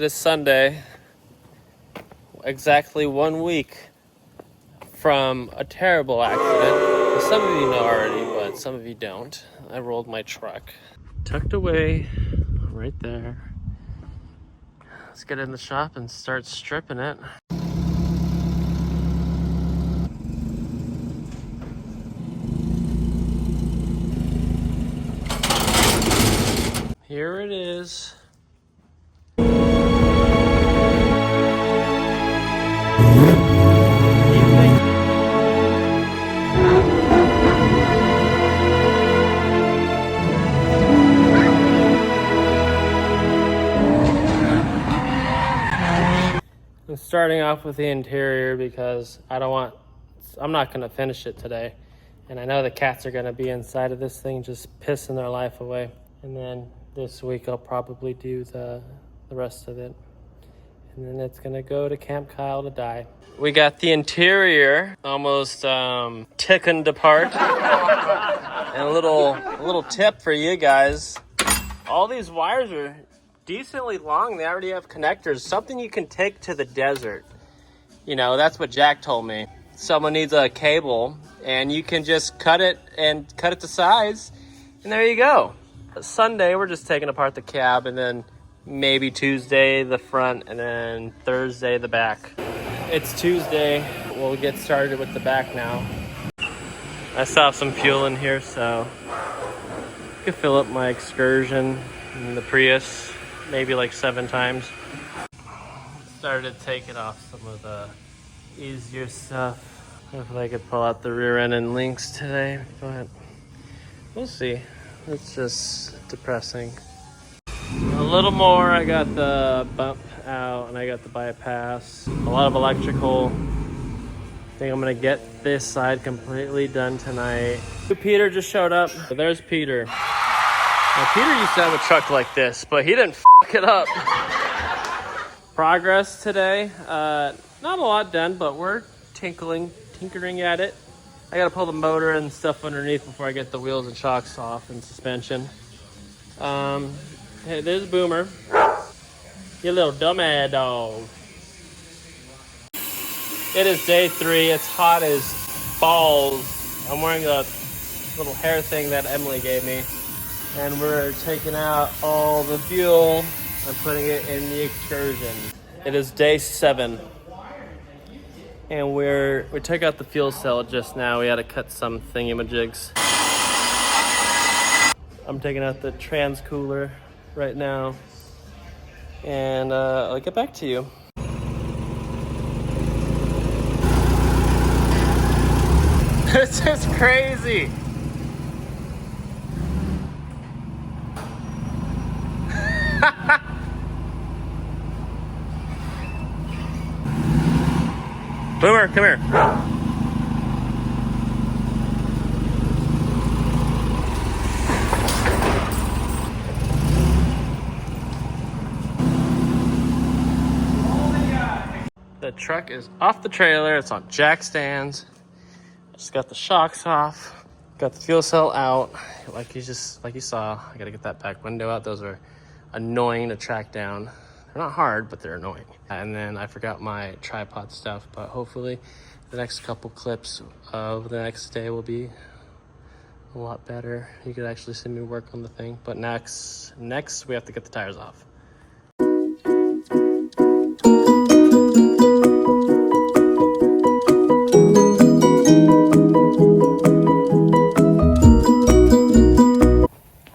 is Sunday, exactly 1 week from a terrible accident. Some of you know already, but some of you don't. I rolled my truck. Tucked away right there. Let's get in the shop and start stripping it. Here it is. I'm starting off with the interior because I'm not gonna finish it today. And I know the cats are gonna be inside of this thing just pissing their life away. And then this week I'll probably do the rest of it. And then it's gonna go to Camp Kyle to die. We got the interior almost tickened apart. And a little tip for you guys. All these wires are decently long. They already have connectors, something you can take to the desert. You know, that's what Jack told me. Someone needs a cable and you can just cut it to size, and there you go. Sunday we're just taking apart the cab, and then maybe Tuesday the front, and then Thursday the back. It's Tuesday. We'll get started with the back now. I saw some fuel in here, so I could fill up my Excursion in the Prius maybe like 7 times. Started taking off some of the easier stuff. Hopefully I could pull out the rear end and links today, but we'll see. It's just depressing. A little more, I got the bump out and I got the bypass. A lot of electrical. I think I'm gonna get this side completely done tonight. Peter just showed up. There's Peter. Now, Peter used to have a truck like this, but he didn't f it up. Progress today. Not a lot done, but we're tinkering at it. I gotta pull the motor and stuff underneath before I get the wheels and shocks off and suspension. Hey, there's Boomer. You little dumbass dog. It is day 3. It's hot as balls. I'm wearing a little hair thing that Emily gave me. And we're taking out all the fuel and putting it in the Excursion. It is day 7. And we took out the fuel cell just now. We had to cut some thingamajigs. I'm taking out the trans cooler right now. And I'll get back to you. This is crazy. Boomer, come here. The truck is off the trailer. It's on jack stands. Just got the shocks off. Got the fuel cell out. Like you saw, I gotta get that back window out. Those are annoying to track down. They're not hard, but they're annoying. And then I forgot my tripod stuff, but hopefully the next couple clips of the next day will be a lot better. You could actually see me work on the thing. But next we have to get the tires off.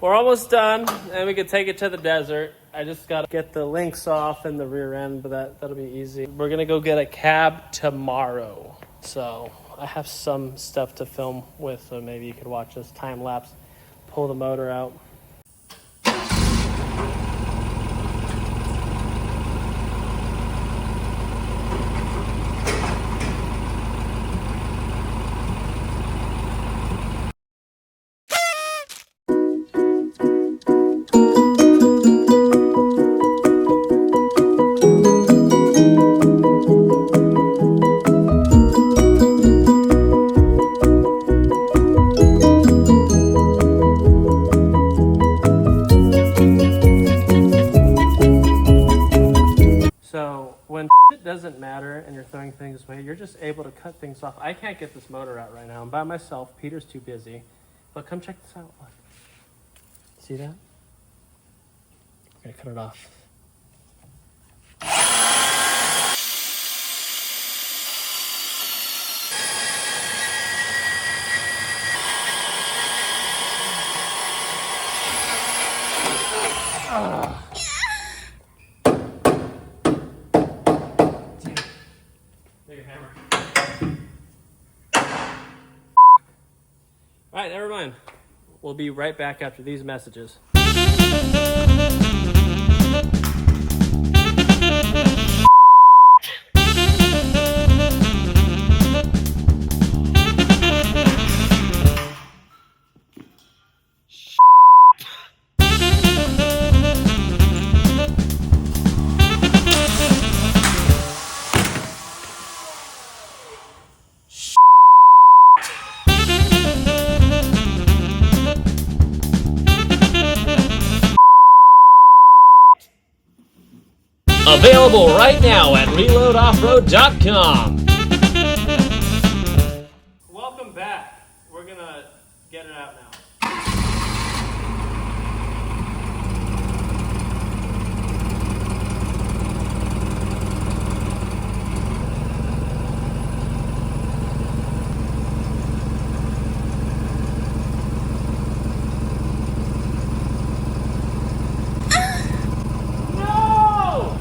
We're almost done, and we can take it to the desert. I just gotta get the links off in the rear end, but that'll be easy. We're gonna go get a cab tomorrow. So I have some stuff to film with, so maybe you could watch this time lapse, pull the motor out. just able to cut things off. I can't get this motor out right now. I'm by myself. Peter's too busy. But come check this out. Look. See that? I'm gonna cut it off. Bigger hammer. All right, never mind. We'll be right back after these messages. Available right now at reloadoffroad.com. Welcome back. We're gonna get it out now. No!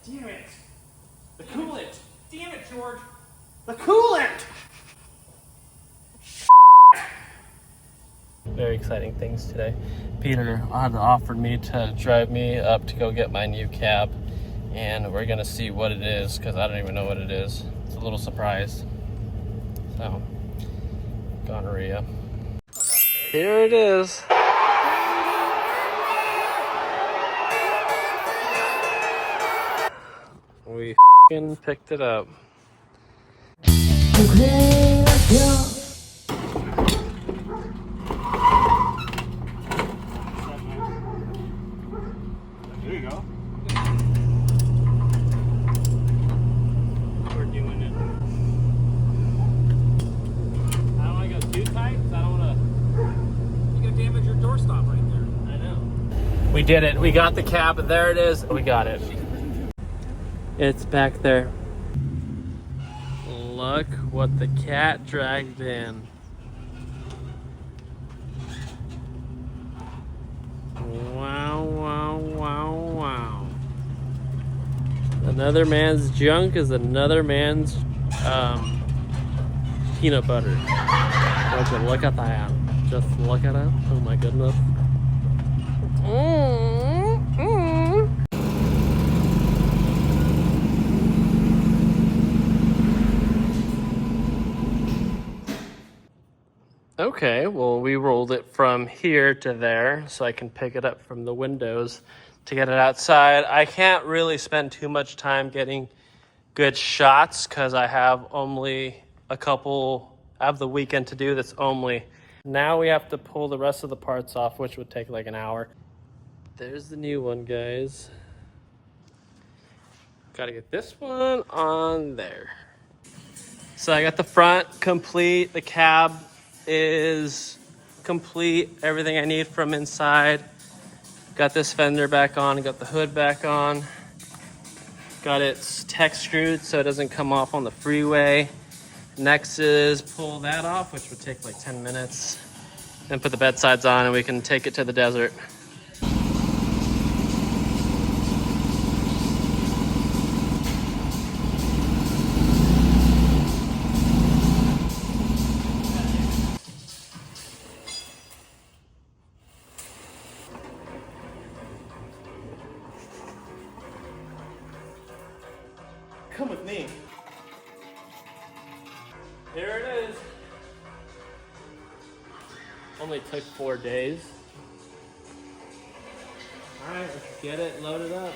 Damn it! The coolant! Damn it, George! The coolant! Very exciting things today. Peter had offered me to drive me up to go get my new cab, and we're gonna see what it is because I don't even know what it is. It's a little surprise. So, gonorrhea. Here it is. We f***ing picked it up. Okay, let's go. There you go. We're doing it. I don't want to go too tight because I don't want to. You're going to damage your doorstop right there. I know. We did it. We got the cab. There it is. We got it. It's back there. Look what the cat dragged in. Wow, wow, wow, wow. Another man's junk is another man's peanut butter. Look at that. Just look at it. Oh my goodness. Okay, well, we rolled it from here to there so I can pick it up from the windows to get it outside. I can't really spend too much time getting good shots because I have only I have the weekend to do this only. Now we have to pull the rest of the parts off, which would take like an hour. There's the new one, guys. Gotta get this one on there. So I got the front complete, the cab is complete, everything I need from inside. Got this fender back on, got the hood back on. Got it tech screwed so it doesn't come off on the freeway. Next is pull that off, which would take like 10 minutes. Then put the bed sides on and we can take it to the desert. Come with me. Here it is. Only took 4 days. All right, let's get it loaded up.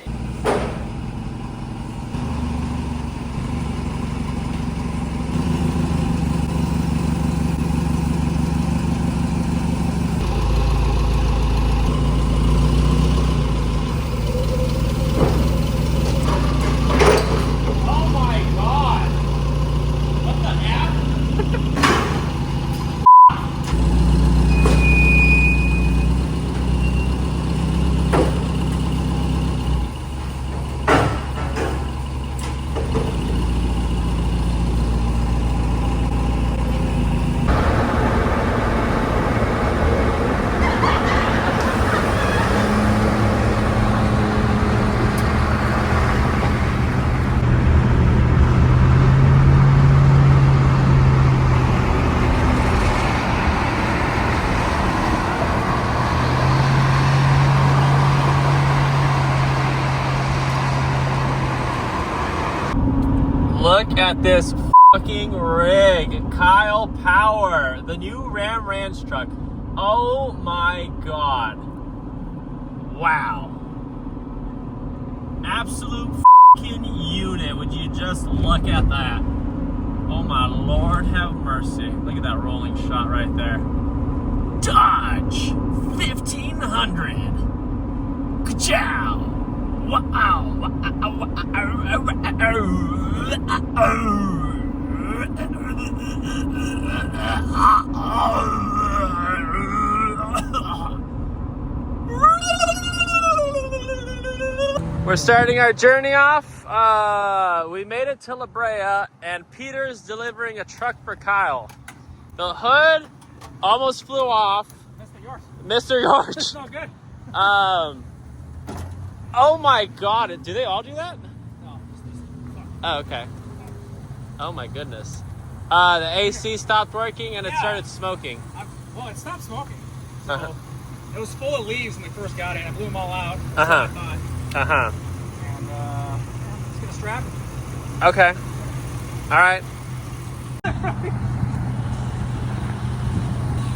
Look at this fucking rig. Kyle Power, the new Ram Ranch truck. Oh my God. Wow. Absolute fucking unit. Would you just look at that? Oh my Lord, have mercy. Look at that rolling shot right there. Dodge 1500. Ka-chow. Wow. We're starting our journey off. We made it to La Brea, and Peter's delivering a truck for Kyle. The hood almost flew off. Mr. York. It's not good. Oh my God! Do they all do that? No, Oh, okay. Oh my goodness. The AC stopped working and it started smoking. Well, it stopped smoking. So Uh-huh. it was full of leaves when we first got it. I blew them all out. Uh-huh. So I thought. Uh-huh. And let's get a strap. Okay. All right.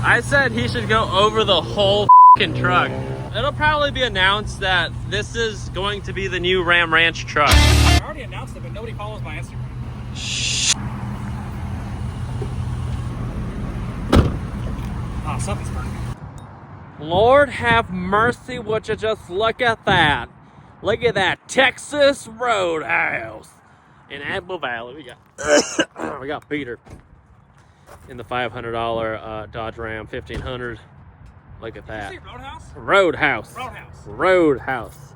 I said he should go over the whole fucking truck. It'll probably be announced that this is going to be the new Ram Ranch truck. I already announced it, but nobody follows my Instagram. Shh. Oh, something's burning. Lord have mercy, would you just look at that. Look at that Texas Roadhouse. In Apple Valley, we got we got Peter in the $500 Dodge Ram 1500. Look at that. Did you say Roadhouse? Roadhouse. Roadhouse. Roadhouse.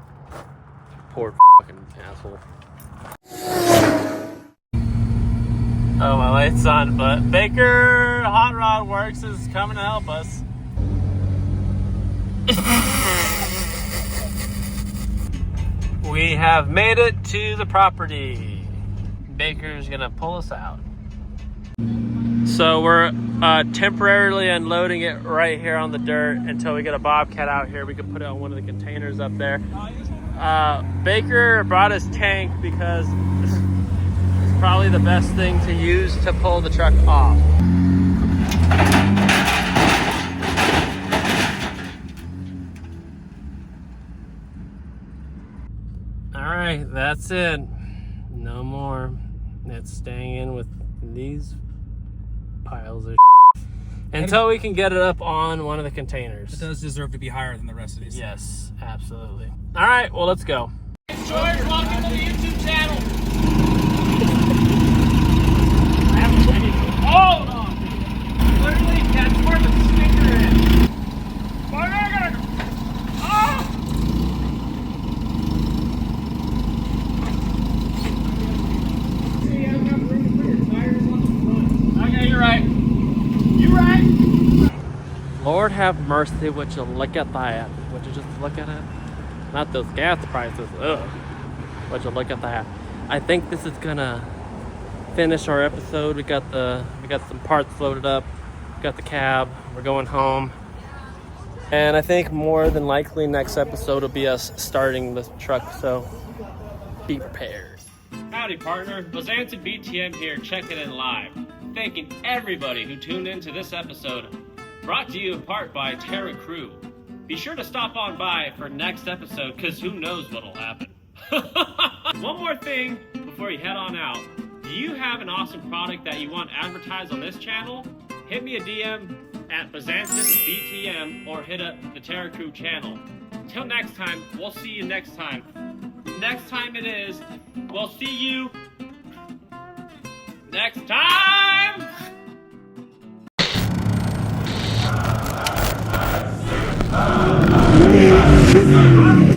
Poor fucking asshole. Oh, my light's on, but Baker Hot Rod Works is coming to help us. We have made it to the property. Baker's gonna pull us out. So we're temporarily unloading it right here on the dirt until we get a Bobcat out here. We can put it on one of the containers up there. Baker brought his tank because it's probably the best thing to use to pull the truck off. All right, that's it. No more. It's staying in with these piles of until we can get it up on one of the containers. It does deserve to be higher than the rest of these. Yes, absolutely. All right, well, let's go. George, welcome to the YouTube channel. I haven't tried it. Hold on. Literally, that's where the sticker is. See, I've got room to put your tires on the front. Okay, you're right. You right? Lord have mercy, would you look at that? Would you just look at it? Not those gas prices, ugh. Would you look at that? I think this is gonna finish our episode. We got some parts loaded up. We got the cab. We're going home. And I think more than likely next episode will be us starting the truck, so be prepared. Howdy, partner. Bazanta BTM here, checking in live. Thanking everybody who tuned in to this episode, brought to you in part by Terra Crew. Be sure to stop on by for next episode, because who knows what'll happen. One more thing before you head on out. Do you have an awesome product that you want advertised on this channel? Hit me a DM at BazantonBTM or hit up the Terra Crew channel. Till next time, we'll see you next time. Next time it is, we'll see you next time!